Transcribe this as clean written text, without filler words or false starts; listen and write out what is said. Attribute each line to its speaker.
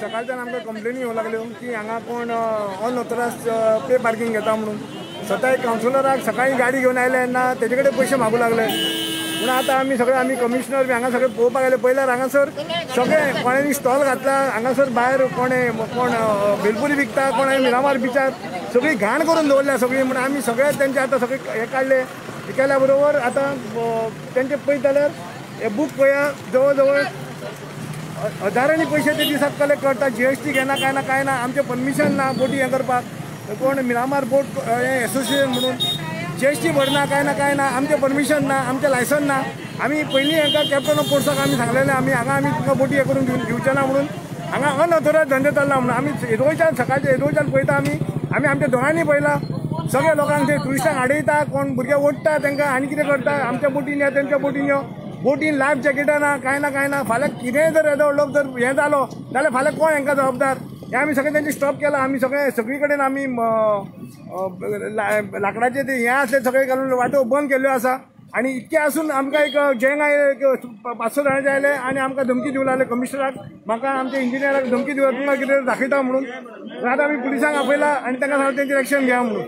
Speaker 1: सकाळच्यान आमकां कंप्लेनी येवं लागल्यो की हांगा कोण अनऑथरायज पे पार्किंग घेता म्हणून. स्वता एक कावन्सिलराक सकाळी गाडी घेवन आयले तेन्ना तेजे कडेन पयशे मागू लागले. म्हणून आतां आमी कमिशनर बी हांगा सगळे पळोवपाक गेले. पयल्यार हांगासर सगळे कोणांनी स्टॉल घातला. हांगासर भायर कोण भेलपुरी विकता, कोण मिरामार बिचार सगळी घाण करून दवरल्या सगळी. म्हणून आमी सगळे तेंचे आतां सगळे हे काडले. हे केल्या बरोबर आतां तेंचे पळयत जाल्यार हे बूक पळया जवळ जवळ हजारांनी पयशे ते दिसाक कलेक्ट करता. GST घेना कांय ना. आमचें परमिशन ना बोटी हें करपाक. कोण मिरामार बोट एसोसिएशन म्हणून GST भरना कांय ना. आमचें परमिशन ना, आमचें लायसन ना. आमी पयलीं हांकां कॅप्टन ऑफ पोर्ट्साक आमी सांगलेलें आमी तुमकां बोटी हे करून दिवचे ना म्हणून. हांगा अनऑथरायज धंदे चल्ला म्हणून आमी येदोळच्यान सकाळचे येदोळच्यान पळयता. आमी आमच्या दोळ्यांनी पळयला. सगळे लोकांक ते ट्युरिस्टांक आडयता, कोण भुरगे ओडटा तांकां आनी कितें करता. आमच्या बोटीन या तेंच्या बोटीन यो. बोटीन लायफ जॅकेटां ना कांय ना. फाल्यां कितेंय जर येदो व्हडलो जर हें जालो जाल्यार फाल्यां कोण हांकां जबाबदार. हें आमी सगळें तेंची स्टॉप केलां. आमी सगळी कडेन आमी लाकडाचे ते हें आसले सगळे घालून वाटो बंद केल्ल्यो आसा. आनी इतकें आसून आमकां एक जेंगा 5-6 जाणांचे आयले आनी आमकां धमकी दिवंक लागले कमिशनराक. म्हाका आमच्या इंजिनियराक धमकी दिवप तुमकां कितें दाखयता म्हणून. आतां आमी पुलिसांक आपयला आनी तांकां सांगलें तेंचेर एक्शन घेया म्हणून.